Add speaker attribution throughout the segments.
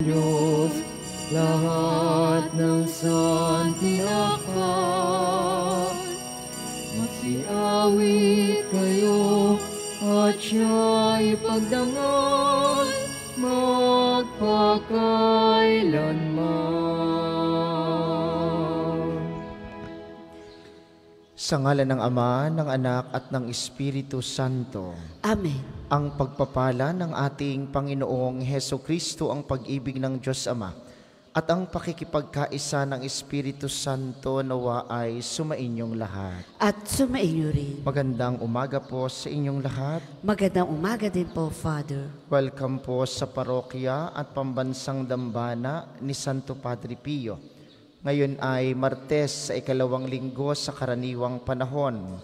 Speaker 1: Diyos, lahat ng santinakpan. Magsiawit kayo at siya'y pagdangal magpakailanman.
Speaker 2: Sa ngalan ng Ama, ng Anak at ng Espiritu Santo.
Speaker 3: Amen.
Speaker 2: Ang pagpapala ng ating Panginoong Hesukristo, ang pag-ibig ng Diyos Ama, at ang pakikipagkaisa ng Espiritu Santo nawa ay sumainyong lahat.
Speaker 3: At sumainyo rin.
Speaker 2: Magandang umaga po sa inyong lahat.
Speaker 3: Magandang umaga din po, Father.
Speaker 2: Welcome po sa parokya at pambansang dambana ni Santo Padre Pio. Ngayon ay Martes sa ikalawang linggo sa karaniwang panahon.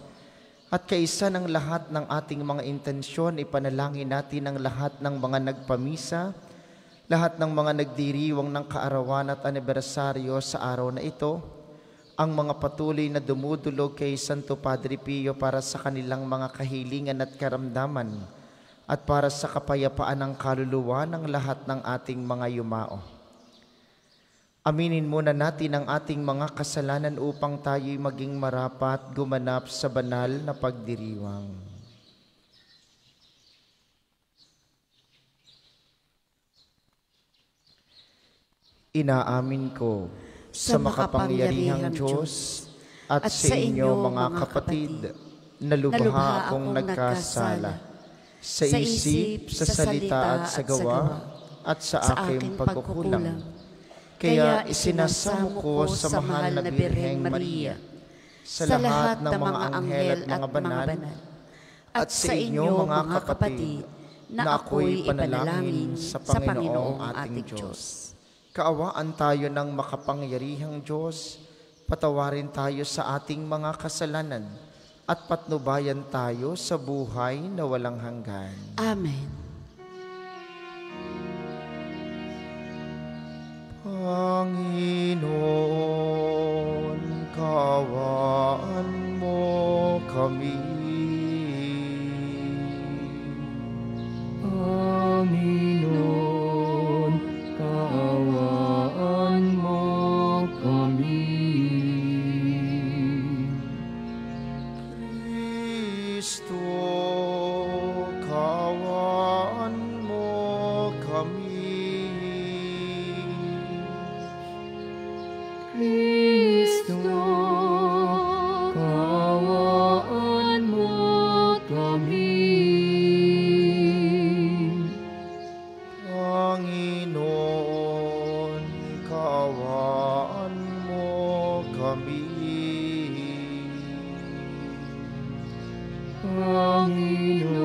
Speaker 2: At kaisa ng lahat ng ating mga intensyon, ipanalangin natin ang lahat ng mga nagpamisa, lahat ng mga nagdiriwang ng kaarawan at anibersaryo sa araw na ito, ang mga patuloy na dumudulog kay Santo Padre Pio para sa kanilang mga kahilingan at karamdaman, at para sa kapayapaan ng kaluluwa ng lahat ng ating mga yumao. Aminin muna natin ang ating mga kasalanan upang tayo'y maging marapat gumanap sa banal na pagdiriwang. Inaamin ko sa makapangyarihang Diyos at sa inyo mga kapatid na lubha akong nagkasala sa isip, sa salita at sa gawa at sa aking pagkukulang. Kaya isinasamo ko sa mahal na Birheng Maria, sa lahat ng mga anghel at mga banal, at sa inyo mga kapatid, na ako'y ipanalangin sa Panginoong ating Diyos. Kaawaan tayo ng makapangyarihang Diyos, patawarin tayo sa ating mga kasalanan, at patnubayan tayo sa buhay na walang hanggan.
Speaker 3: Amen.
Speaker 2: Panginoon, kaawaan mo kami.
Speaker 1: Panginoon, kaawaan mo kami.
Speaker 2: Kristo, kaawaan mo kami.
Speaker 1: Kristo, kaawaan mo kami.
Speaker 2: Panginoon, kaawaan mo kami.
Speaker 1: Panginoon,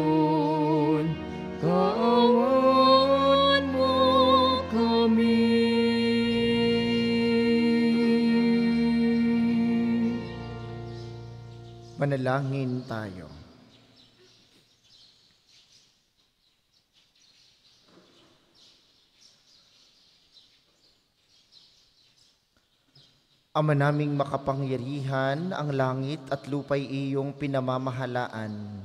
Speaker 1: kaawaan mo kami.
Speaker 2: Manalangin tayo. Ama naming makapangyarihan, ang langit at lupa'y iyong pinamamahalaan.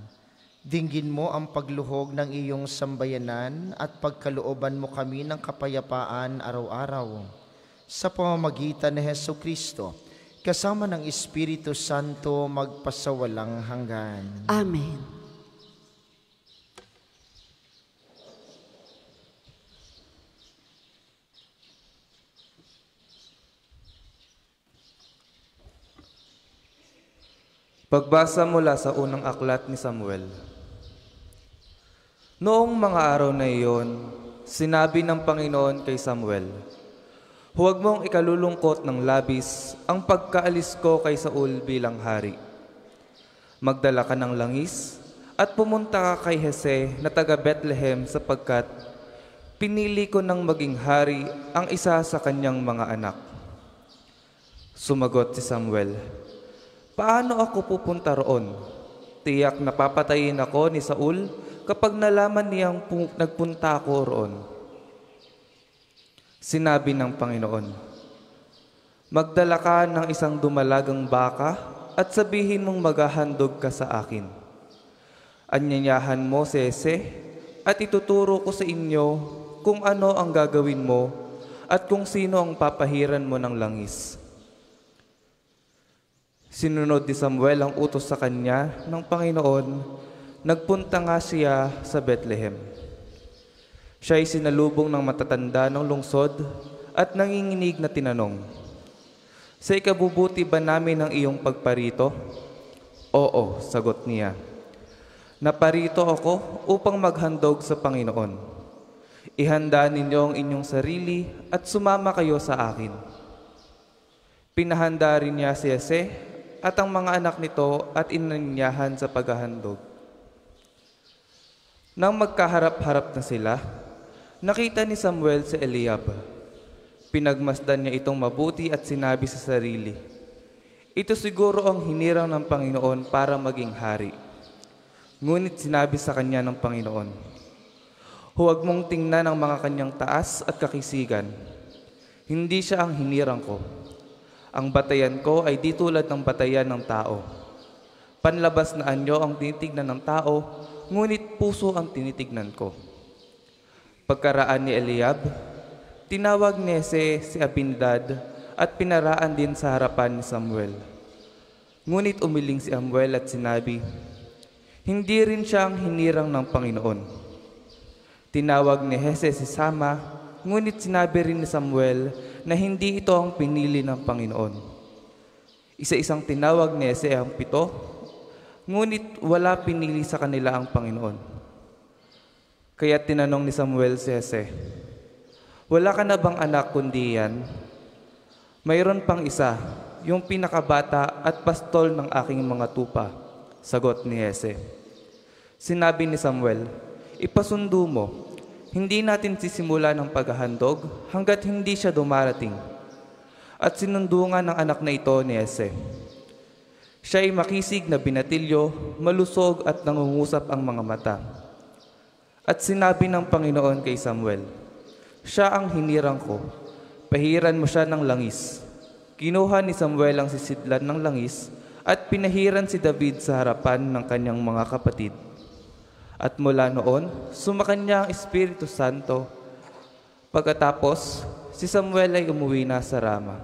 Speaker 2: Dinggin mo ang pagluhog ng iyong sambayanan at pagkalooban mo kami ng kapayapaan araw-araw. Sa pamamagitan ni Hesukristo, kasama ng Espiritu Santo magpasawalang hanggan.
Speaker 3: Amen.
Speaker 4: Pagbasa mula sa unang aklat ni Samuel. Noong mga araw na iyon, sinabi ng Panginoon kay Samuel, "Huwag mong ikalulungkot ng labis ang pagkaalis ko kay Saul bilang hari. Magdala ka ng langis at pumunta ka kay Jese na taga Bethlehem sapagkat pinili ko ng maging hari ang isa sa kanyang mga anak." Sumagot si Samuel, "Paano ako pupunta roon? Tiyak na papatayin ako ni Saul kapag nalaman niyang nagpunta ako roon." Sinabi ng Panginoon, "Magdala ka ng isang dumalagang baka at sabihin mong maghahandog ka sa akin. Anyanyahan mo si Jese at ituturo ko sa inyo kung ano ang gagawin mo at kung sino ang papahiran mo ng langis. Sinunod ni Samuel ang utos sa kanya ng Panginoon. Nagpunta nga siya sa Bethlehem. Siya ay sinalubong ng matatanda ng lungsod at nanginginig na tinanong, "Sa ikabubuti ba namin ang iyong pagparito?" "Oo," sagot niya. "Naparito ako upang maghandog sa Panginoon. Ihanda ninyo ang inyong sarili at sumama kayo sa akin." Pinahanda rin niya si Jose at ang mga anak nito at inaninyahan sa paghahandog. Nang magkaharap-harap na sila, nakita ni Samuel si Eliab. Pinagmasdan niya itong mabuti at sinabi sa sarili, "Ito siguro ang hinirang ng Panginoon para maging hari." Ngunit sinabi sa kanya ng Panginoon, "Huwag mong tingnan ang mga kanyang taas at kakisigan. Hindi siya ang hinirang ko. Ang batayan ko ay di tulad ng batayan ng tao. Panlabas na anyo ang tinitignan ng tao, ngunit puso ang tinitignan ko." Pagkaraan ni Eliab, tinawag ni Jose si Abinadab at pinaraan din sa harapan ni Samuel. Ngunit umiling si Samuel at sinabi, "Hindi rin siya ang hinirang ng Panginoon." Tinawag ni Jose si Sama, ngunit sinabi rin ni Samuel na hindi ito ang pinili ng Panginoon. Isa-isang tinawag ni Jose ang 7, ngunit wala pinili sa kanila ang Panginoon. Kaya tinanong ni Samuel si Jose, "Wala ka na bang anak kundi yan?" "Mayroon pang isa, yung pinakabata at pastol ng aking mga tupa," sagot ni Jose. Sinabi ni Samuel, "Ipasundo mo. Hindi natin sisimula ng paghahandog hanggat hindi siya dumarating." At sinundo nga ng anak na ito ni Jose. Siya ay makisig na binatilyo, malusog at nangungusap ang mga mata. At sinabi ng Panginoon kay Samuel, "Siya ang hinirang ko. Pahiran mo siya ng langis." Kinuha ni Samuel ang sisidlan ng langis at pinahiran si David sa harapan ng kanyang mga kapatid. At mula noon, sumakanya ang Espiritu Santo. Pagkatapos, si Samuel ay umuwi na sa Rama.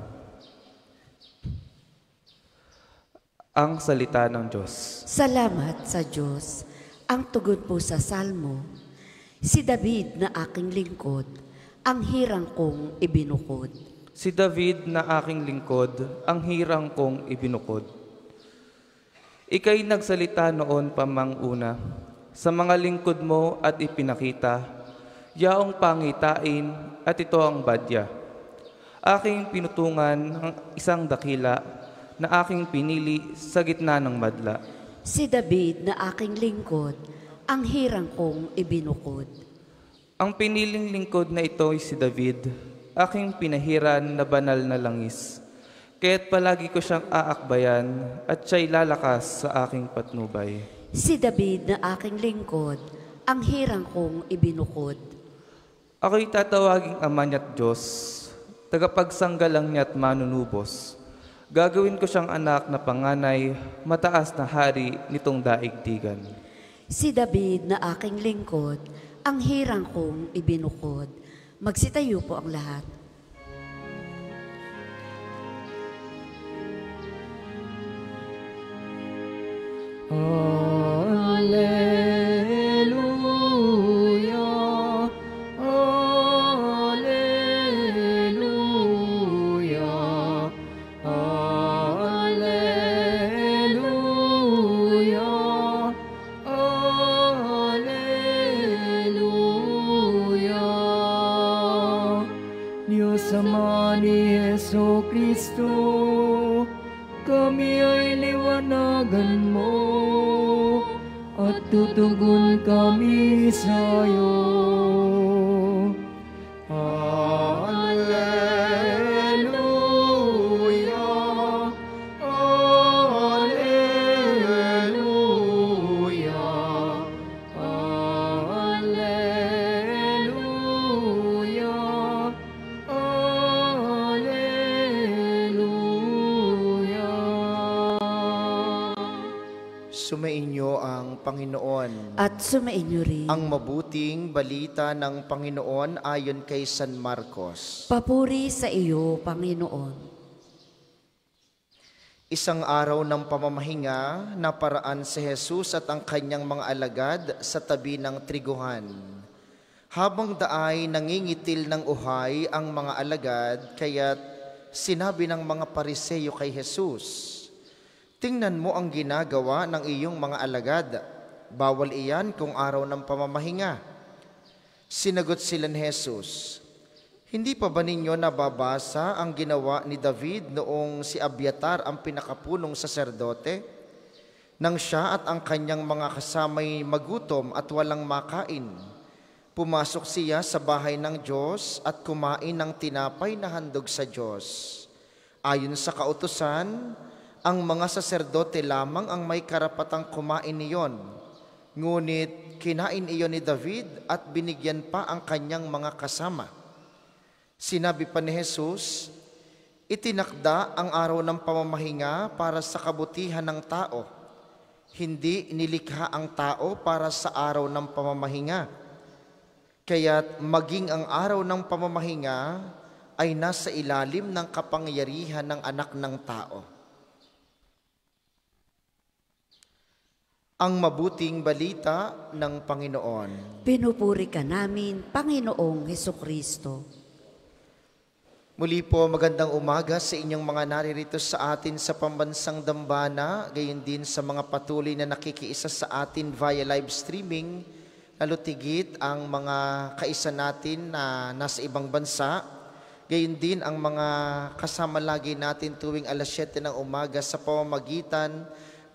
Speaker 4: Ang salita ng Diyos.
Speaker 3: Salamat sa Diyos. Ang tugon po sa Salmo, si David na aking lingkod, ang hirang kong ibinukod.
Speaker 4: Si David na aking lingkod, ang hirang kong ibinukod. Ika'y nagsalita noon pamanguna, sa mga lingkod mo at ipinakita, yaong pangitain at ito ang badya. Aking pinutungan ang isang dakila na aking pinili sa gitna ng madla.
Speaker 3: Si David na aking lingkod, ang hirang kong ibinukod.
Speaker 4: Ang piniling lingkod na ito ay si David, aking pinahiran na banal na langis. Kaya't palagi ko siyang aakbayan at siya'y lalakas sa aking patnubay.
Speaker 3: Si David na aking lingkod, ang hirang kong ibinukod.
Speaker 4: Ako'y tatawaging Ama niya't Diyos, tagapagsanggalang niya't manunubos. Gagawin ko siyang anak na panganay, mataas na hari nitong daigdigan.
Speaker 3: Si David na aking lingkod, ang hirang kong ibinukod. Magsitayo po ang lahat.
Speaker 1: Alleluia, alleluia, alleluia, alleluia. Diyos Ama ni Jesucristo, kami ay liwanagan mo at tutugon kami sa iyo. Alleluia, alleluia, alleluia, alleluia.
Speaker 2: Sumainyo ang Panginoon.
Speaker 3: At sumainyo rin.
Speaker 2: Ang mabuting balita ng Panginoon ayon kay San Marcos.
Speaker 3: Papuri sa iyo, Panginoon.
Speaker 2: Isang araw ng pamamahinga, naparaan si Jesus at ang kanyang mga alagad sa tabi ng triguhan. Habang daay nangingitil ng uhay ang mga alagad, kaya't sinabi ng mga Pariseyo kay Jesus, "Tingnan mo ang ginagawa ng iyong mga alagad. Bawal iyan kung araw ng pamamahinga." Sinagot sila ni Jesus, "Hindi pa ba ninyo nababasa ang ginawa ni David noong si Abiatar ang pinakapunong saserdote? Nang siya at ang kanyang mga kasamay magutom at walang makain, pumasok siya sa bahay ng Diyos at kumain ng tinapay na handog sa Diyos. Ayon sa kautusan, ang mga saserdote lamang ang may karapatang kumain niyon. Ngunit kinain iyon ni David at binigyan pa ang kanyang mga kasama." Sinabi pa ni Jesus, "Itinakda ang araw ng pamamahinga para sa kabutihan ng tao. Hindi nilikha ang tao para sa araw ng pamamahinga. Kaya't maging ang araw ng pamamahinga ay nasa ilalim ng kapangyarihan ng anak ng tao." Ang mabuting balita ng Panginoon.
Speaker 3: Pinupuri ka namin, Panginoong Hesukristo.
Speaker 2: Muli po, magandang umaga sa inyong mga naririto sa atin sa pambansang dambana, gayon din sa mga patuloy na nakikiisa sa atin via live streaming, lalo tigit ang mga kaisa natin na nasa ibang bansa, gayon din ang mga kasama lagi natin tuwing alas 7 ng umaga sa pamamagitan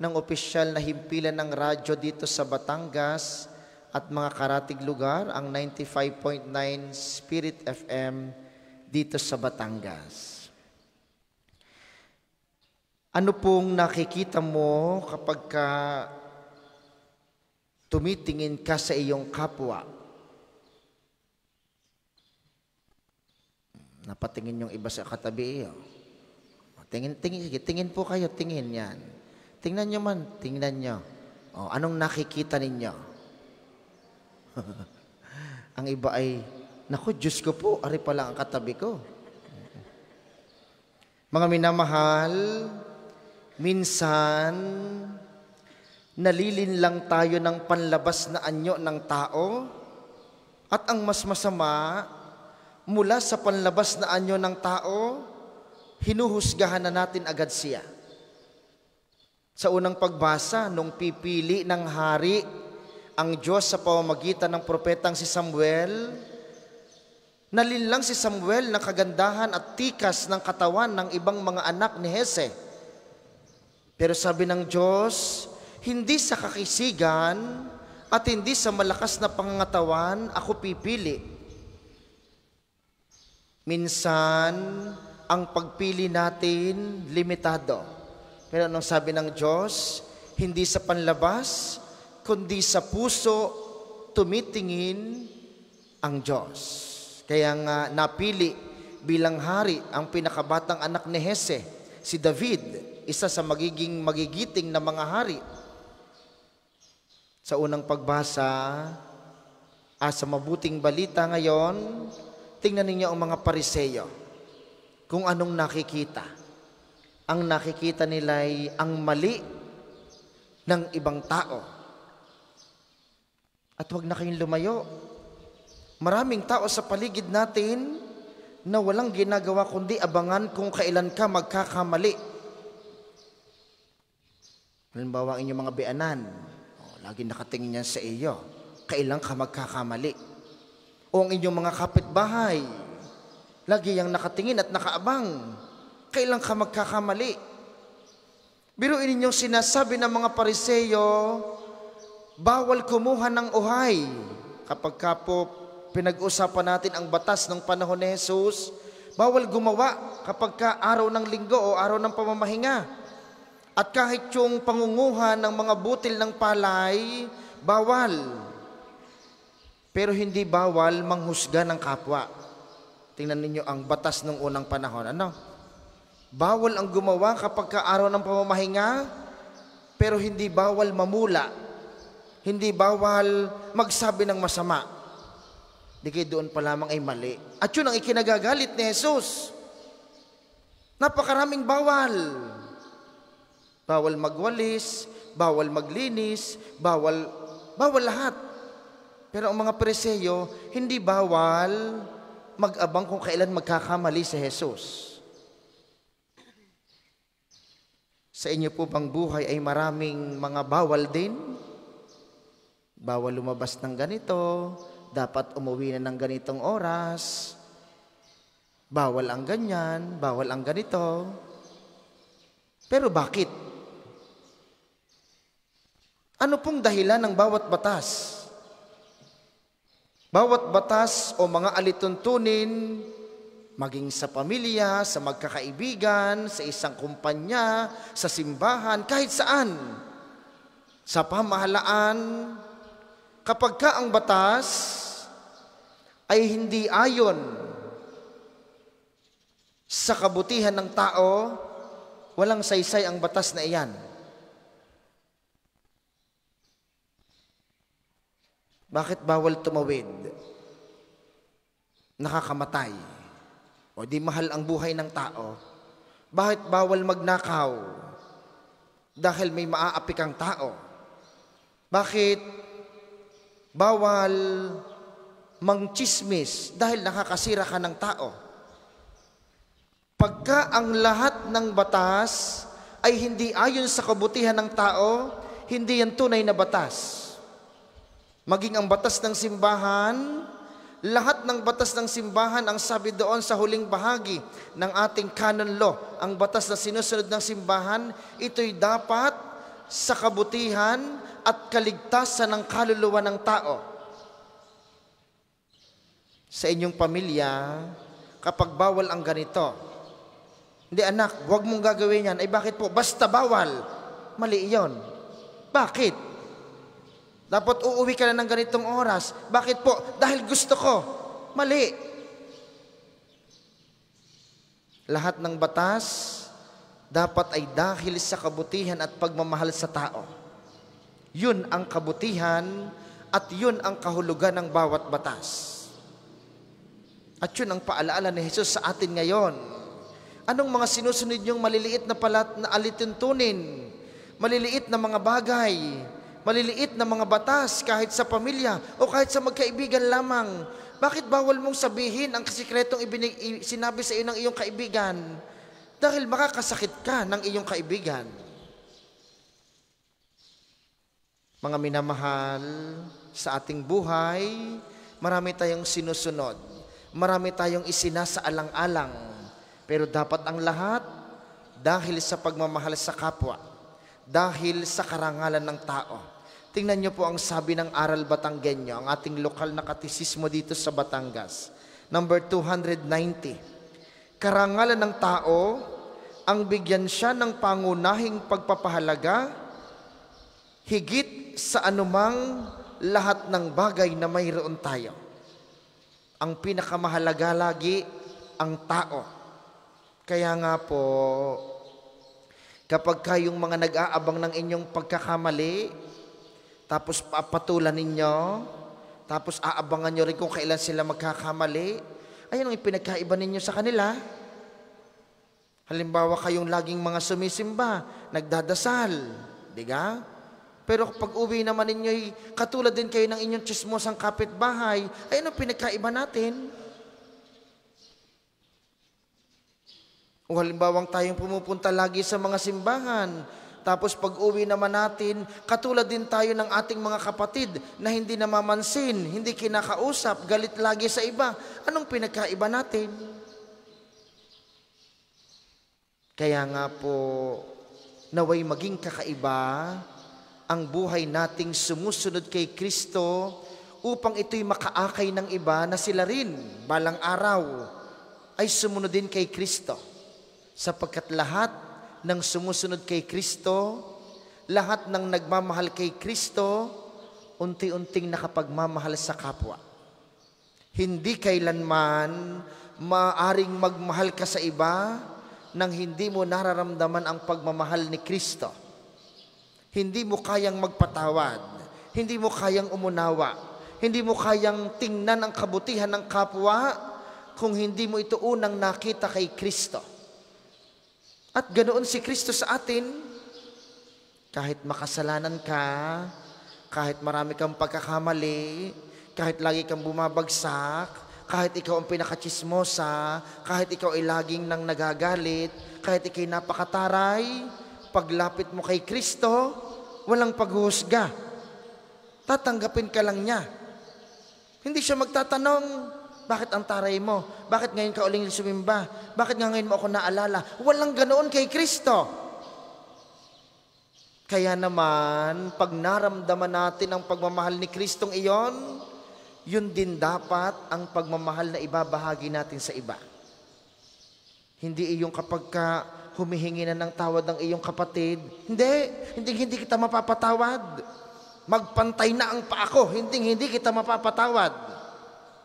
Speaker 2: ng opisyal na himpilan ng radyo dito sa Batangas at mga karatig lugar, ang 95.9 Spirit FM dito sa Batangas. Ano pong nakikita mo kapag tumitingin ka sa iyong kapwa? Napatingin yung iba sa katabi. Tingin po kayo, tingin yan. Tingnan nyo man, tingnan nyo. Anong nakikita ninyo? Ang iba ay, naku, Diyos ko po, ari pala ang katabi ko. Mga minamahal, minsan, nalilin lang tayo ng panlabas na anyo ng tao, at ang mas masama, mula sa panlabas na anyo ng tao, hinuhusgahan na natin agad siya. Sa unang pagbasa, nung pipili ng hari ang Diyos sa pamamagitan ng propetang si Samuel, nalinlang si Samuel ng kagandahan at tikas ng katawan ng ibang mga anak ni Jese. Pero sabi ng Diyos, hindi sa kakisigan at hindi sa malakas na pangangatawan ako pipili. Minsan, ang pagpili natin limitado. Pero anong sabi ng Diyos? Hindi sa panlabas, kundi sa puso tumitingin ang Diyos. Kaya nga napili bilang hari ang pinakabatang anak ni Jese, si David, isa sa magigiting na mga hari. Sa unang pagbasa, sa mabuting balita ngayon, tingnan ninyo ang mga Pariseyo, kung anong nakikita. Ang nakikita nila ay ang mali ng ibang tao. At huwag na kayong lumayo. Maraming tao sa paligid natin na walang ginagawa kundi abangan kung kailan ka magkakamali. Halimbawa, ang inyong mga bianan, lagi nakatingin yan sa iyo, kailan ka magkakamali. O ang inyong mga kapitbahay, lagi yang nakatingin at nakaabang, kailan ka magkakamali. Biruin ninyong sinasabi ng mga Pariseyo, bawal kumuha ng uhay. Kapag po pinag-usapan natin ang batas ng panahon ni Jesus, bawal gumawa kapag araw ng linggo o araw ng pamamahinga. At kahit yung pangunguha ng mga butil ng palay, bawal. Pero hindi bawal manghusga ng kapwa. Tingnan ninyo ang batas ng unang panahon. Bawal ang gumawa kapag araw ng pamamahinga, pero hindi bawal mamula, hindi bawal magsabi ng masama. Di kayo doon pa lamang ay mali. At yun ang ikinagagalit ni Jesus. Napakaraming bawal. Bawal magwalis, bawal maglinis, bawal lahat. Pero ang mga Pariseo, hindi bawal mag-abang kung kailan magkakamali si Jesus. Sa inyo po bang buhay ay maraming mga bawal din? Bawal lumabas ng ganito, dapat umuwi na ng ganitong oras, bawal ang ganyan, bawal ang ganito. Pero bakit? Ano pong dahilan ng bawat batas? Bawat batas o mga alituntunin, maging sa pamilya, sa magkakaibigan, sa isang kumpanya, sa simbahan, kahit saan, sa pamahalaan, kapag ka ang batas ay hindi ayon sa kabutihan ng tao, walang saysay ang batas na iyan. Bakit bawal tumawid? Nakakamatay. O di mahal ang buhay ng tao. Bakit bawal magnakaw? Dahil may maaapik ang tao. Bakit bawal mangchismis? Dahil nakakasira ka ng tao. Pagka ang lahat ng batas ay hindi ayon sa kabutihan ng tao, hindi yan tunay na batas. Maging ang batas ng simbahan, lahat ng batas ng simbahan, ang sabi doon sa huling bahagi ng ating canon law, ang batas na sinusunod ng simbahan, ito'y dapat sa kabutihan at kaligtasan ng kaluluwa ng tao. Sa inyong pamilya, kapag bawal ang ganito, hindi anak, huwag mong gagawin yan. Ay bakit po? Basta bawal. Mali iyon. Bakit? Dapat uuwi ka na ng ganitong oras. Bakit po? Dahil gusto ko. Mali. Lahat ng batas dapat ay dahil sa kabutihan at pagmamahal sa tao. Yun ang kabutihan at yun ang kahulugan ng bawat batas. At yun ang paalaala ni Jesus sa atin ngayon. Anong mga sinusunod niyong maliliit na alituntunin? Maliliit na mga bagay, maliliit na mga batas kahit sa pamilya o kahit sa magkaibigan lamang. Bakit bawal mong sabihin ang sikretong sinabi sa iyo ng iyong kaibigan? Dahil makakasakit ka ng iyong kaibigan. Mga minamahal, sa ating buhay, marami tayong sinusunod. Marami tayong isinasaalang-alang. Pero dapat ang lahat dahil sa pagmamahal sa kapwa. Dahil sa karangalan ng tao. Tingnan niyo po ang sabi ng Aral Batanggenyo, ang ating lokal na katisismo dito sa Batangas. Number 290. Karangalan ng tao, ang bigyan siya ng pangunahing pagpapahalaga, higit sa anumang lahat ng bagay na mayroon tayo. Ang pinakamahalaga lagi, ang tao. Kaya nga po, kapag kayong mga nag-aabang ng inyong pagkakamali, tapos papatulan ninyo, tapos aabangan nyo rin kung kailan sila magkakamali, ayun ang ipinagkaiba ninyo sa kanila. Halimbawa kayong laging mga sumisimba, nagdadasal, di ba? Pero kapag uwi naman ninyo, katulad din kayo ng inyong chismosang kapitbahay, ayun ang pinagkaiba natin. O halimbawang tayong pumupunta lagi sa mga simbahan, tapos pag uwi naman natin, katulad din tayo ng ating mga kapatid na hindi namamansin, hindi kinakausap, galit lagi sa iba. Anong pinagkaiba natin? Kaya nga po, naway maging kakaiba ang buhay nating sumusunod kay Kristo upang ito'y makaakay ng iba na sila rin balang araw ay sumunod din kay Kristo. Sapagkat lahat ng sumusunod kay Kristo, lahat ng nagmamahal kay Kristo, unti-unting nakapagmamahal sa kapwa. Hindi kailanman maaring magmahal ka sa iba nang hindi mo nararamdaman ang pagmamahal ni Kristo. Hindi mo kayang magpatawad. Hindi mo kayang umunawa. Hindi mo kayang tingnan ang kabutihan ng kapwa kung hindi mo ito unang nakita kay Kristo. At ganoon si Kristo sa atin, kahit makasalanan ka, kahit marami kang pagkakamali, kahit lagi kang bumabagsak, kahit ikaw ang pinakachismosa, kahit ikaw ay laging nang nagagalit, kahit ikaw'y napakataray, paglapit mo kay Kristo, walang paghuhusga. Tatanggapin ka lang niya. Hindi siya magtatanong, bakit ang taray mo? Bakit ngayon ka uling sumimba? Bakit nga ngayon mo ako naalala? Walang ganoon kay Kristo. Kaya naman, pag naramdaman natin ang pagmamahal ni Kristong iyon, yun din dapat ang pagmamahal na ibabahagi natin sa iba. Hindi iyong kapag ka humihingi na ng tawad ng iyong kapatid, hindi kita mapapatawad. Magpantay na ang paa ko, hindi kita mapapatawad.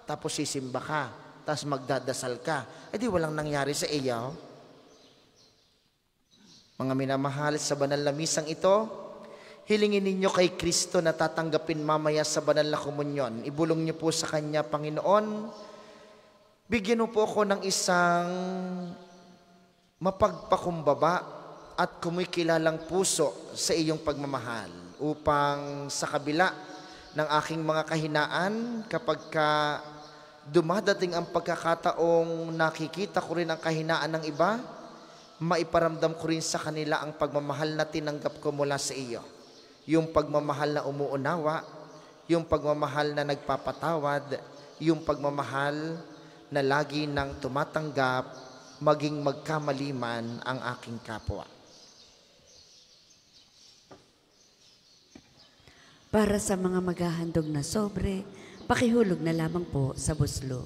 Speaker 2: Tapos sisimba ka, tapos magdadasal ka, di walang nangyari sa iyo. Mga minamahal, sa banal na misang ito, hilingin ninyo kay Kristo na tatanggapin mamaya sa banal na komunyon. Ibulong niyo po sa Kanya, Panginoon, bigyan mo po ako ng isang mapagpakumbaba at kumikilalang puso sa iyong pagmamahal upang sa kabila ng aking mga kahinaan, kapag ka dumadating ang pagkakataong nakikita ko rin ang kahinaan ng iba, maiparamdam ko rin sa kanila ang pagmamahal na tinanggap ko mula sa iyo. Yung pagmamahal na umuunawa, yung pagmamahal na nagpapatawad, yung pagmamahal na lagi nang tumatanggap, maging magkamaliman ang aking kapwa.
Speaker 3: Para sa mga maghahandog na sobre, pakihulog na lamang po sa buslo.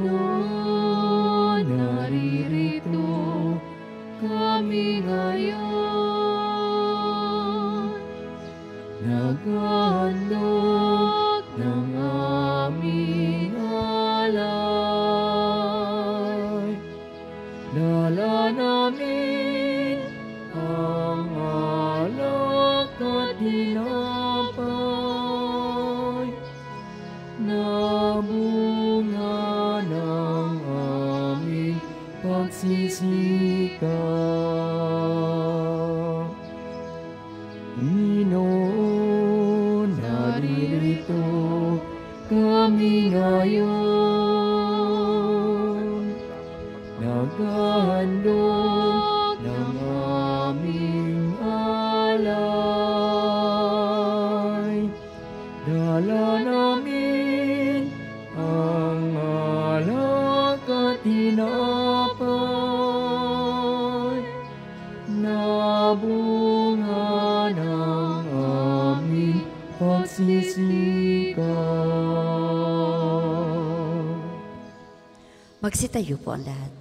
Speaker 1: Panginoon, naririto kami ngayon, naghahandog ng aming alay. Dala namin ang alak at tinapay na bunga ng aming pagsisikap. Panginoon, naririto kami ngayon, naghahandog ng aming alay. Dala namin ang alak at tinapay na bunga ng aming pagsisikap.
Speaker 3: Magsitayo po ang lahat.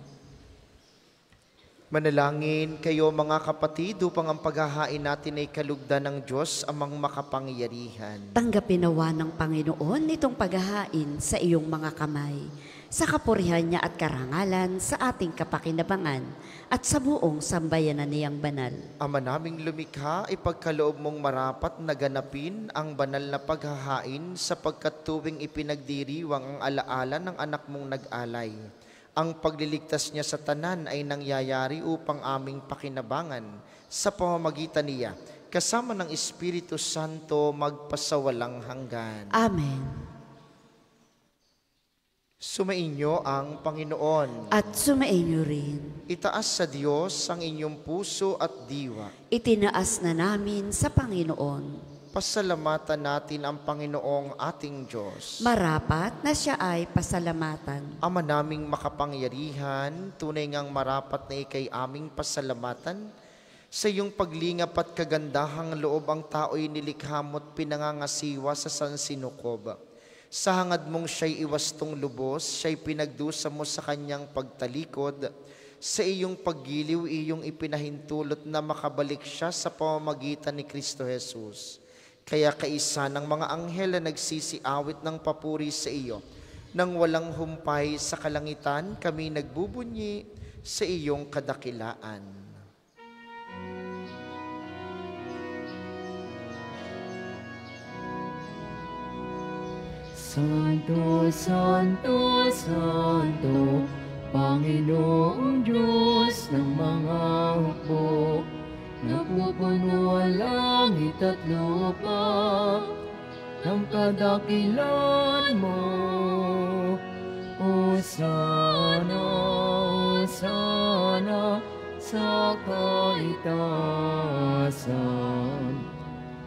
Speaker 2: Manalangin kayo mga kapatid upang ang paghahain natin ay kalugdan ng Diyos amang makapangyarihan.
Speaker 3: Tanggapin nawa ng Panginoon itong paghahain sa iyong mga kamay, sa kapurihan niya at karangalan sa ating kapakinabangan at sa buong sambayanan niyang banal.
Speaker 2: Ama naming lumikha, ipagkaloob mong marapat na ganapin ang banal na paghahain sapagkat tuwing ipinagdiriwang ang alaala ng anak mong nag-alay. Ang pagliligtas niya sa tanan ay nangyayari upang aming pakinabangan sa pamamagitan niya, kasama ng Espiritu Santo magpasawalang hanggan.
Speaker 3: Amen.
Speaker 2: Sumainyo ang Panginoon.
Speaker 3: At sumainyo rin.
Speaker 2: Itaas sa Diyos ang inyong puso at diwa.
Speaker 3: Itinaas na namin sa Panginoon.
Speaker 2: Pasalamatan natin ang Panginoong ating Diyos.
Speaker 3: Marapat na siya ay pasalamatan.
Speaker 2: Ama naming makapangyarihan, tunay ngang marapat na ikay aming pasalamatan. Sa iyong paglingap at kagandahang loob ang tao'y nilikha mo't pinangangasiwa sa sansinukob. Sa hangad mong siya'y iwastong lubos, siya'y pinagdusa mo sa kanyang pagtalikod. Sa iyong paggiliw, iyong ipinahintulot na makabalik siya sa pamamagitan ni Kristo Jesus. Kaya kaisa ng mga anghel na nagsisiawit ng papuri sa iyo, nang walang humpay sa kalangitan, kami nagbubunyi sa iyong kadakilaan.
Speaker 1: Santo, Santo, Santo, Panginoong Diyos ng mga hukbo, napupuno ang langit at lupa ng kadakilan mo. Hosana, Hosana sa kaitaasan.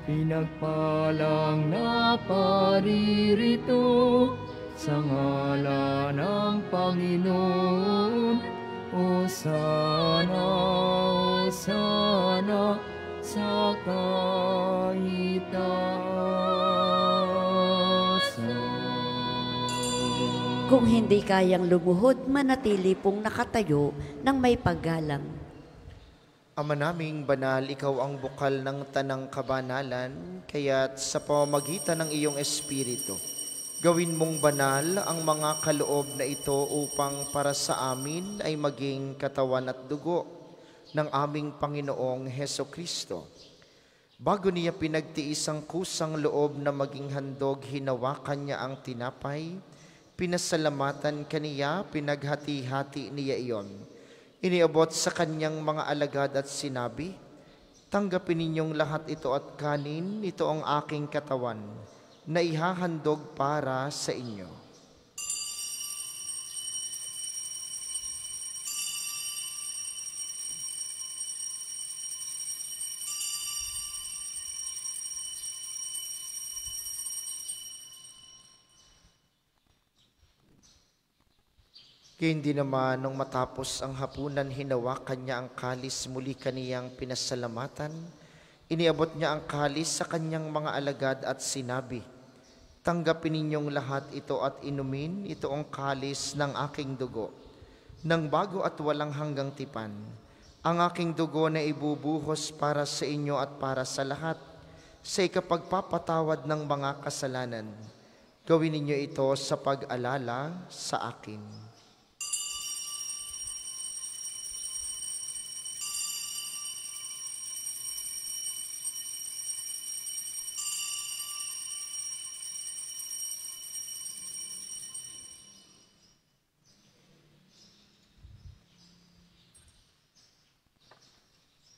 Speaker 1: Pinagpalang na paririto sa ngalan ng Panginoon. Hosana, Hosana sa kaitaasan.
Speaker 3: Kung hindi kayang lumuhod, manatili pong nakatayo ng may paggalang.
Speaker 2: Ama naming banal, ikaw ang bukal ng tanang kabanalan, kaya't sa pamamagitan ng iyong Espiritu, gawin mong banal ang mga kaloob na ito upang para sa amin ay maging katawan at dugo ng aming Panginoong Heso Kristo. Bago niya pinagtiis ang kusang loob na maging handog, hinawakan niya ang tinapay, pinasalamatan kaniya, pinaghati-hati niya iyon. Iniabot sa kanyang mga alagad at sinabi, tanggapin ninyong lahat ito at kanin, ito ang aking katawan na ihahandog para sa inyo. Kaya hindi naman nung matapos ang hapunan, hinawakan niya ang kalis, muli kaniyang pinasalamatan. Iniabot niya ang kalis sa kanyang mga alagad at sinabi, tanggapin ninyong lahat ito at inumin, ito ang kalis ng aking dugo, ng bago at walang hanggang tipan. Ang aking dugo na ibubuhos para sa inyo at para sa lahat, sa ikapagpapatawad ng mga kasalanan. Gawin ninyo ito sa pag-alala sa akin.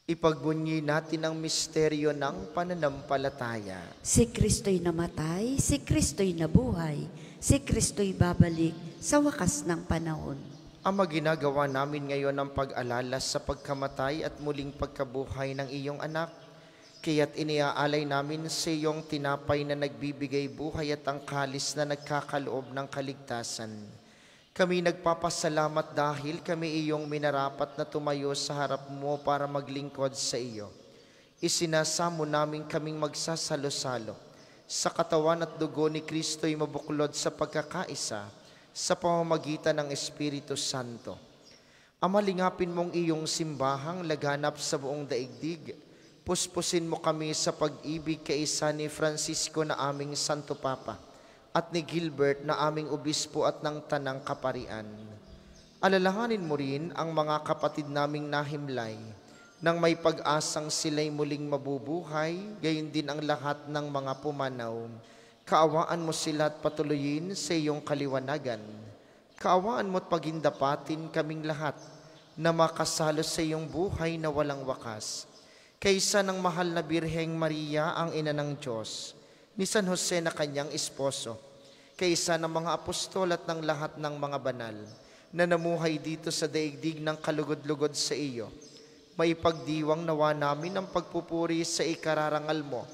Speaker 2: Ipagbunyi natin ang misteryo ng pananampalataya.
Speaker 3: Si Kristo'y namatay, si Kristo'y nabuhay, si Kristo'y babalik sa wakas ng panahon.
Speaker 2: Ama, ginagawa namin ngayon ang pag-alala sa pagkamatay at muling pagkabuhay ng iyong anak. Kaya't iniaalay namin sa iyong tinapay na nagbibigay buhay at ang kalis na nagkakaloob ng kaligtasan. Kami nagpapasalamat dahil kami iyong minarapat na tumayo sa harap mo para maglingkod sa iyo. Isinasamo namin kaming magsasalo-salo sa katawan at dugo ni Kristo'y mabuklod sa pagkakaisa sa pamamagitan ng Espiritu Santo. Ama, lingapin mong iyong simbahang laganap sa buong daigdig. Puspusin mo kami sa pag-ibig kaisa ni Francisco na aming Santo Papa at ni Gilbert na aming obispo at ng Tanang Kaparian. Alalahanin mo rin ang mga kapatid naming nahimlay nang may pag-asang sila'y muling mabubuhay, gayon din ang lahat ng mga pumanaw. Kaawaan mo sila at patuloyin sa iyong kaliwanagan. Kaawaan mo at pagindapatin kaming lahat na makasalo sa iyong buhay na walang wakas. Kaysa ng mahal na Birheng Maria, ang ina ng Diyos, ni San Jose na kanyang esposo, kaysa ng mga apostol at ng lahat ng mga banal na namuhay dito sa daigdig ng kalugod-lugod sa iyo, maipagdiwang nawa namin ang pagpupuri sa ikararangal mo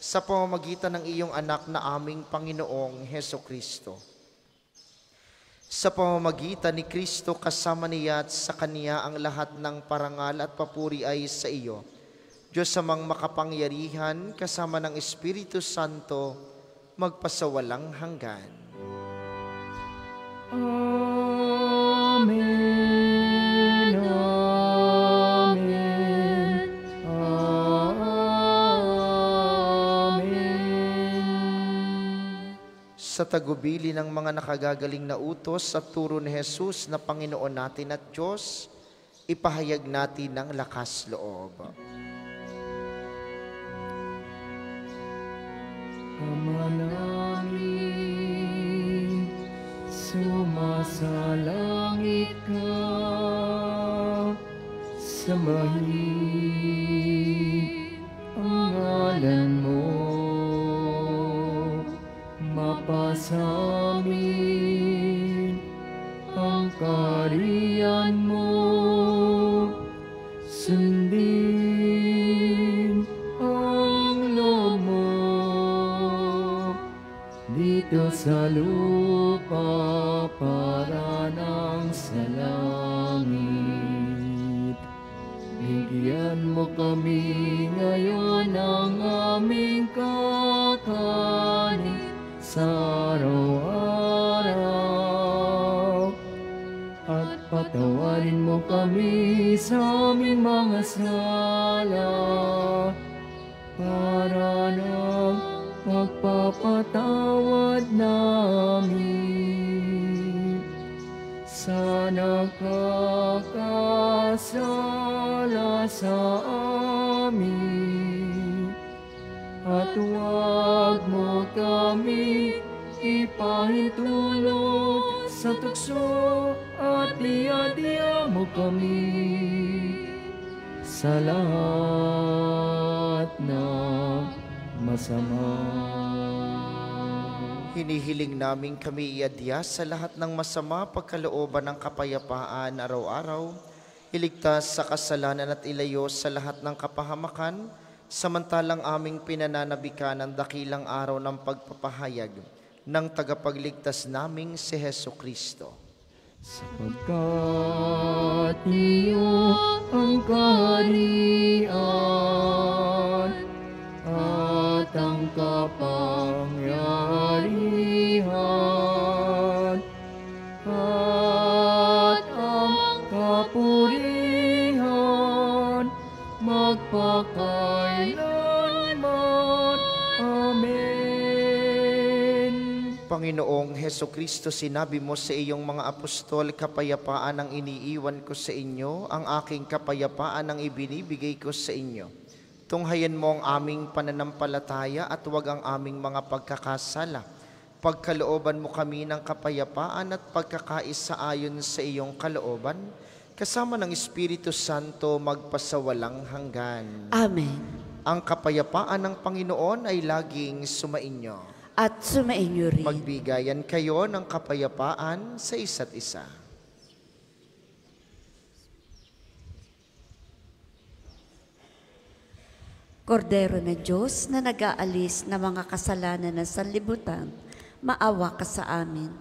Speaker 2: sa pamamagitan ng iyong anak na aming Panginoong Heso Kristo. Sa pamamagitan ni Kristo, kasama niya at sa Kaniya ang lahat ng parangal at papuri ay sa iyo, Diyos amang makapangyarihan, kasama ng Espiritu Santo, magpasawalang hanggan.
Speaker 1: Amen. Amen. Amen.
Speaker 2: sa tagubili ng mga nakagagaling na utos at turo ni Jesus na Panginoon natin at Diyos, ipahayag natin ng lakas loob.
Speaker 1: Ama namin, sumasalangit ka, sambahin ang ngalan mo, mapasamin ang kaharian mo, sundin ang loob mo dito sa lupa para nang sa langit. Bigyan mo kami ngayon ng aming kakanin sa araw-araw, at patawarin mo kami sa aming mga sala para nang pagpapatawad namin sa nakakasala sa amin, at huwag mo kami ipahintulot sa tukso, at iadya mo kami sa lahat ng masama.
Speaker 2: Hinihiling namin kami iadya sa lahat ng masama, pagkalooban ng kapayapaan araw-araw, iligtas sa kasalanan at ilayo sa lahat ng kapahamakan, samantalang aming pinananabikan ang dakilang araw ng pagpapahayag ng tagapagligtas naming si Heso Kristo.
Speaker 1: Sapagkat iyo ang kaharian at ang kapangyarihan at ang kapurihan magpakailanman. Amen.
Speaker 2: Panginoong Heso Kristo, sinabi mo sa iyong mga apostol, kapayapaan ang iniiwan ko sa inyo, ang aking kapayapaan ang ibinibigay ko sa inyo. Tunghayan mo ang aming pananampalataya at huwag ang aming mga pagkakasala. Pagkalooban mo kami ng kapayapaan at pagkakaisa ayon sa iyong kalooban, kasama ng Espiritu Santo magpasawalang hanggan.
Speaker 3: Amen.
Speaker 2: Ang kapayapaan ng Panginoon ay laging sumainyo.
Speaker 3: At sumainyo rin.
Speaker 2: Magbigayan kayo ng kapayapaan sa isa't isa.
Speaker 3: Kordero ng Diyos na nag-aalis ng mga kasalanan ng sanlibutan, maawa ka sa amin.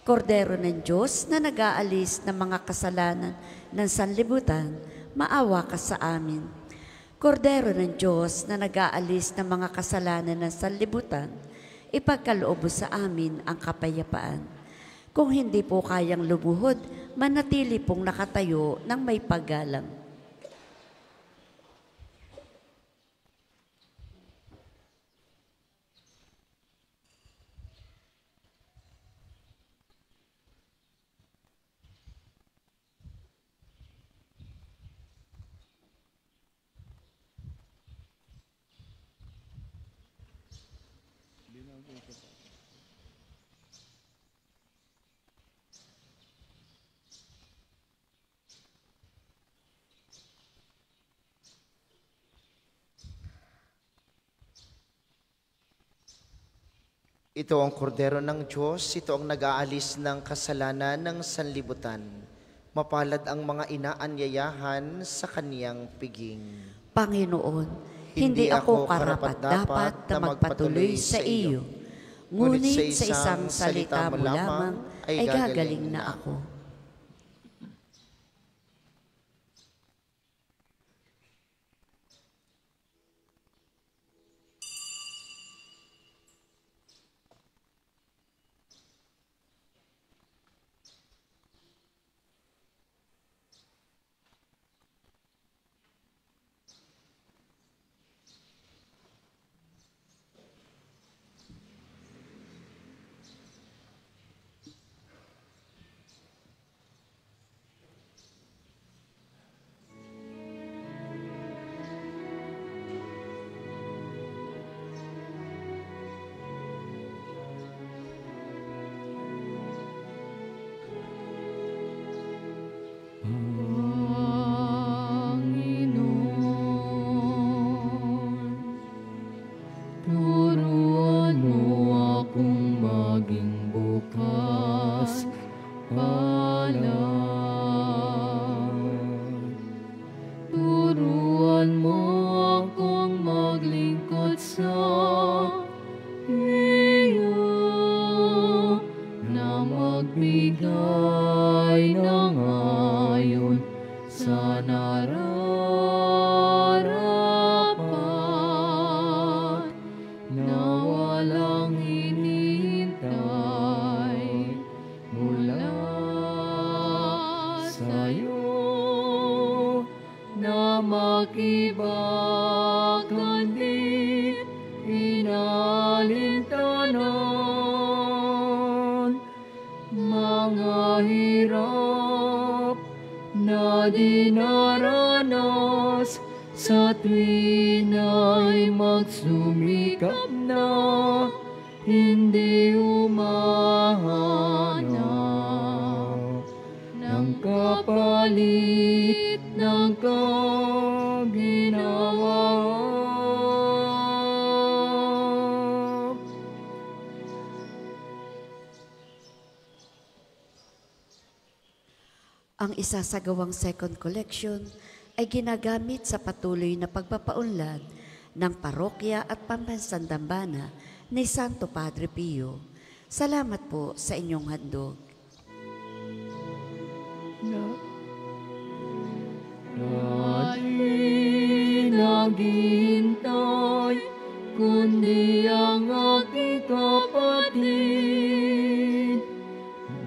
Speaker 3: Kordero ng Diyos na nag-aalis ng mga kasalanan ng sanlibutan, maawa ka sa amin. Kordero ng Diyos na nag-aalis ng mga kasalanan ng sanlibutan, ipagkaloob sa amin ang kapayapaan. Kung hindi po kayang lumuhod, manatili pong nakatayo ng may paggalang.
Speaker 2: Ito ang kordero ng Diyos, ito ang nag-aalis ng kasalanan ng sanlibutan. Mapalad ang mga inaanyayahan sa kaniyang piging.
Speaker 3: Panginoon, hindi ako karapat-dapat na magpatuloy sa iyo, ngunit sa isang salita mo lamang ay gagaling na ako.
Speaker 1: kandi inalintanan, mga hirap na dinaranas sa tuwin ay magsumikap na hindi umahanap ng kapalit ng kaginawa.
Speaker 3: Ang isasagawang second collection ay ginagamit sa patuloy na pagpapaunlad ng parokya at pambansang dambana ni Santo Padre Pio. Salamat po sa inyong handog.
Speaker 1: Di naghihintay, kundi ang aking kapatid,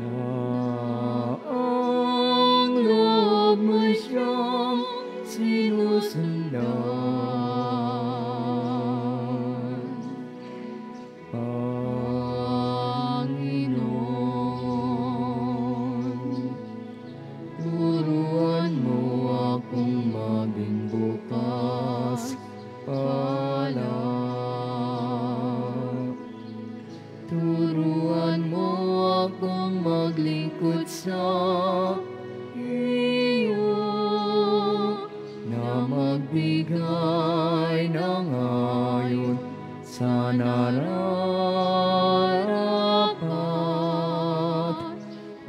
Speaker 1: na ang loob mo siyang sinusundan. Panginoon, turuan mo akong maging bukas palad. Turuan mo akong maglingkod sa iyo, na magbigay ng ayon sa nararapat,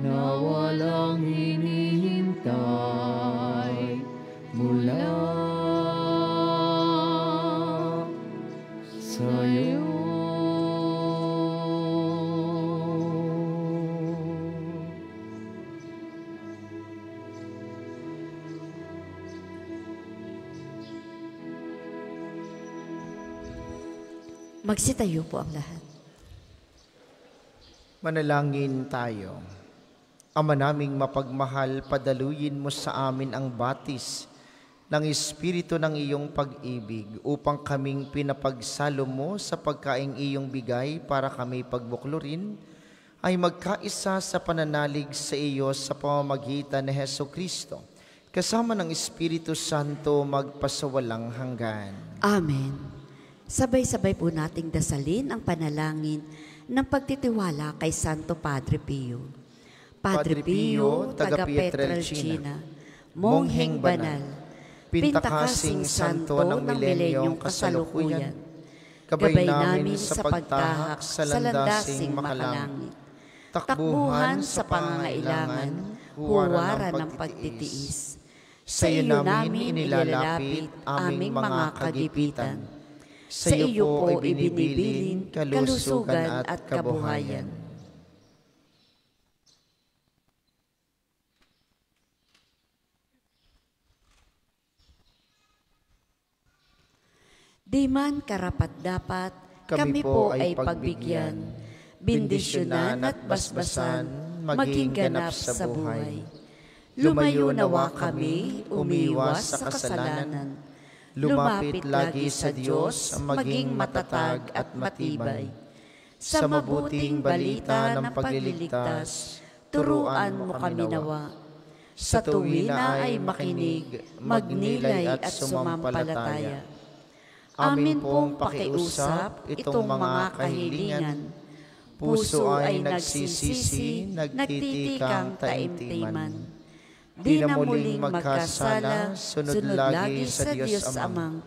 Speaker 1: na walang hinihintay mula sa'yo.
Speaker 3: Magsitayo po ang lahat.
Speaker 2: Manalangin tayo. Ama naming mapagmahal, padaluyin mo sa amin ang batis ng Espiritu ng iyong pag-ibig upang kaming pinapagsalo mo sa pagkaing iyong bigay para kami pagbuklurin ay magkaisa sa pananalig sa iyo sa pamamagitan ni Hesukristo, kasama ng Espiritu Santo magpasawalang hanggan.
Speaker 3: Amen. Sabay-sabay po nating dasalin ang panalangin ng pagtitiwala kay Santo Padre Pio. Padre Pio, taga Pietrelcina, Mongheng Banal, Pintakasing Santo ng milenyong kasalukuyan, gabay namin sa pagtahak sa landasing makalangit, takbuhan sa pangangailangan, huwaran ng pagtitiis. Sa iyo namin inilalapit aming mga kagipitan. Sa iyo po ibinibilin kalusugan at kabuhayan. Di man karapat-dapat, kami po ay pagbigyan, bendisyonan at basbasan, maging ganap sa buhay. Lumayo nawa kami, umiwas sa kasalanan. Lumapit lagi sa Diyos, maging matatag at matibay. Sa mabuting balita ng pagliligtas, turuan mo kami nawa. Sa tuwina ay makinig, magnilay at sumampalataya. Amin pong pakiusap itong mga kahilingan. Puso ay nagsisisi, nagtitikang taimtiman. Di na muling magkasala, sunod lagi sa Diyos Amang,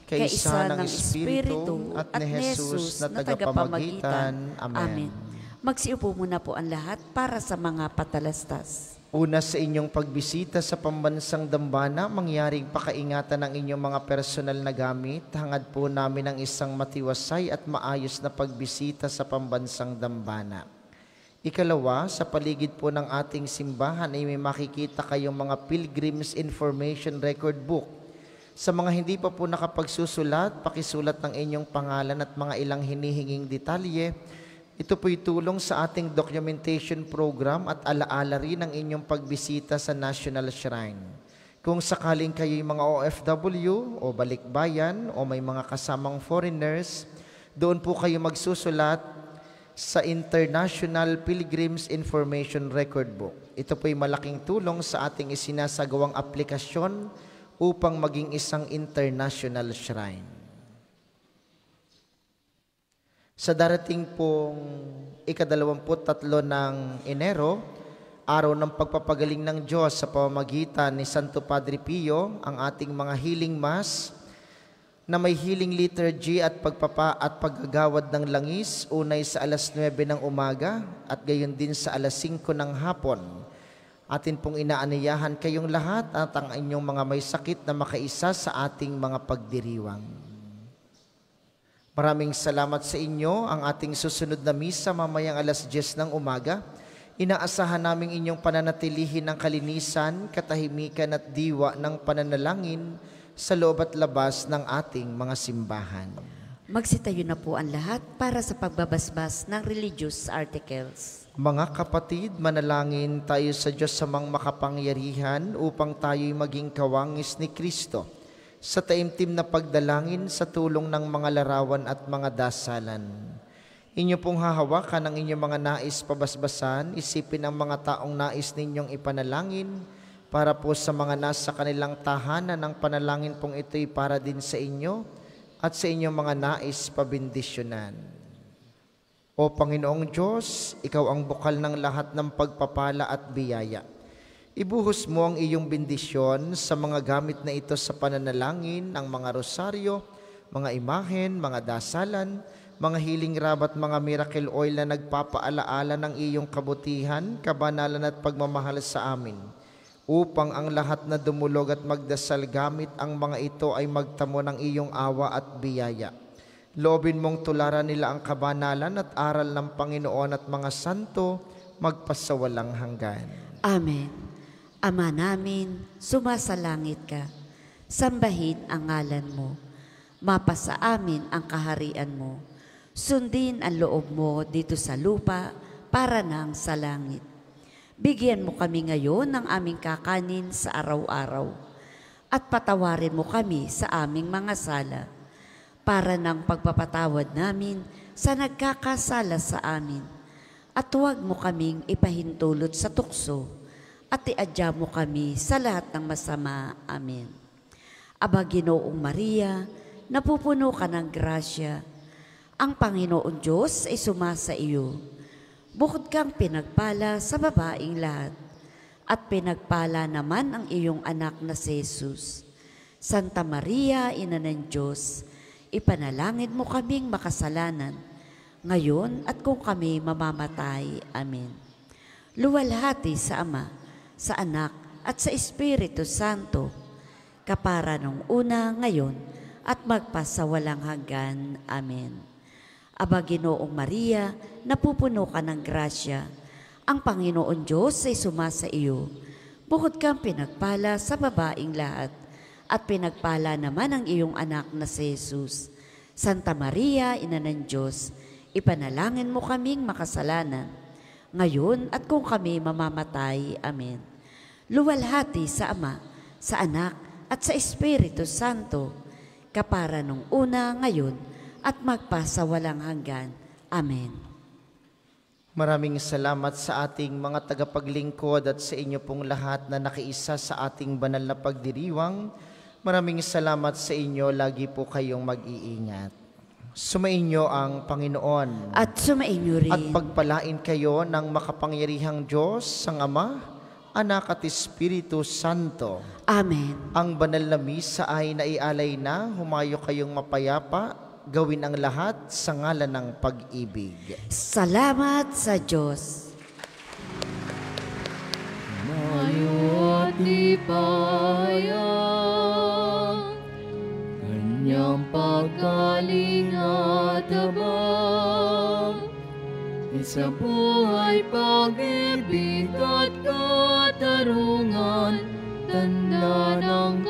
Speaker 3: kaisa ng Espiritu at ni Jesus na tagapamagitan. Amen. Magsiupo muna po ang lahat para sa mga patalastas.
Speaker 2: Una sa inyong pagbisita sa pambansang dambana, mangyaring pakaingatan ng inyong mga personal na gamit. Hangad po namin ang isang matiwasay at maayos na pagbisita sa pambansang dambana. Ikalawa, sa paligid po ng ating simbahan ay may makikita kayong mga Pilgrim's Information Record Book. Sa mga hindi pa po nakapagsusulat, pakisulat ng inyong pangalan at mga ilang hinihinging detalye. Ito po'y tulong sa ating documentation program at alaala rin ng inyong pagbisita sa National Shrine. Kung sakaling kayo'y mga OFW o balikbayan o may mga kasamang foreigners, doon po kayo magsusulat sa International Pilgrims Information Record Book. Ito po'y malaking tulong sa ating isinasagawang aplikasyon upang maging isang international shrine. Sa darating pong ika-23 ng Enero, araw ng pagpapagaling ng Diyos sa pamamagitan ni Santo Padre Pio, ang ating mga healing mass na may healing liturgy at paggagawad ng langis, unay sa alas 9 ng umaga at gayon din sa alas 5 ng hapon. Atin pong inaaniyahan kayong lahat at ang inyong mga may sakit na makaisa sa ating mga pagdiriwang. Maraming salamat sa inyo. Ang ating susunod na misa mamayang alas 10 ng umaga. Inaasahan naming inyong pananatilihin ng kalinisan, katahimikan at diwa ng pananalangin sa loob at labas ng ating mga simbahan.
Speaker 3: Magsitayo na po ang lahat para sa pagbabasbas ng religious articles.
Speaker 2: Mga kapatid, manalangin tayo sa Diyos samang makapangyarihan upang tayo'y maging kawangis ni Kristo sa taimtim na pagdalangin sa tulong ng mga larawan at mga dasalan. Inyo pong hahawakan ang inyong mga nais pabasbasan, isipin ang mga taong nais ninyong ipanalangin para po sa mga nasa kanilang tahanan. Ang panalangin pong ito'y para din sa inyo at sa inyong mga nais pabindisyonan. O Panginoong Diyos, Ikaw ang bukal ng lahat ng pagpapala at biyaya. Ibuhos mo ang iyong bendisyon sa mga gamit na ito sa pananalangin, ang mga rosaryo, mga imahen, mga dasalan, mga healing rab at mga miracle oil na nagpapaalaala ng iyong kabutihan, kabanalan at pagmamahal sa amin, upang ang lahat na dumulog at magdasal gamit ang mga ito ay magtamo ng iyong awa at biyaya. Loobin mong tularan nila ang kabanalan at aral ng Panginoon at mga santo magpasawalang hanggan.
Speaker 3: Amen. Ama namin, sumasalangit ka. Sambahin ang ngalan mo. Mapasa amin ang kaharian mo. Sundin ang loob mo dito sa lupa para nang sa langit. Bigyan mo kami ngayon ng aming kakanin sa araw-araw at patawarin mo kami sa aming mga sala para ng pagpapatawad namin sa nagkakasala sa amin. At huwag mo kaming ipahintulot sa tukso at iadya mo kami sa lahat ng masama. Amen. Aba Ginoong Maria, napupuno ka ng grasya. Ang Panginoon Diyos ay sumasa iyo. Bukod kang pinagpala sa babaing lahat, at pinagpala naman ang iyong anak na si Jesus. Santa Maria, Ina ng Diyos, ipanalangin mo kaming makasalanan, ngayon at kung kami mamamatay. Amen. Luwalhati sa Ama, sa Anak, at sa Espiritu Santo, kapara nung una, ngayon, at magpasawalang hanggan. Amen. Aba Ginoong Maria, napupuno ka ng grasya. Ang Panginoon Diyos ay sumasa iyo. Bukod kang pinagpala sa babaing lahat, at pinagpala naman ang iyong anak na si Jesus. Santa Maria, Ina ng Diyos, ipanalangin mo kaming makasalanan, ngayon at kung kami mamamatay. Amen. Luwalhati sa Ama, sa Anak, at sa Espiritu Santo, kapara nung una, ngayon, at magpasawalang hanggan. Amen.
Speaker 2: Maraming salamat sa ating mga tagapaglingkod at sa inyo pong lahat na nakiisa sa ating banal na pagdiriwang. Maraming salamat sa inyo. Lagi po kayong mag-iingat. Sumainyo ang Panginoon.
Speaker 3: At sumainyo rin.
Speaker 2: At pagpalain kayo ng makapangyarihang Diyos, ang Ama, Anak at Espiritu Santo.
Speaker 3: Amen.
Speaker 2: Ang banal na misa ay naialay na. Humayo kayong mapayapa. Gawin ang lahat sa ngalan ng pag-ibig.
Speaker 3: Salamat sa Diyos.
Speaker 1: Mayo at lipayang, kanyang paggaling at abang, sa buhay, pag-ibig at katarungan, tanda ng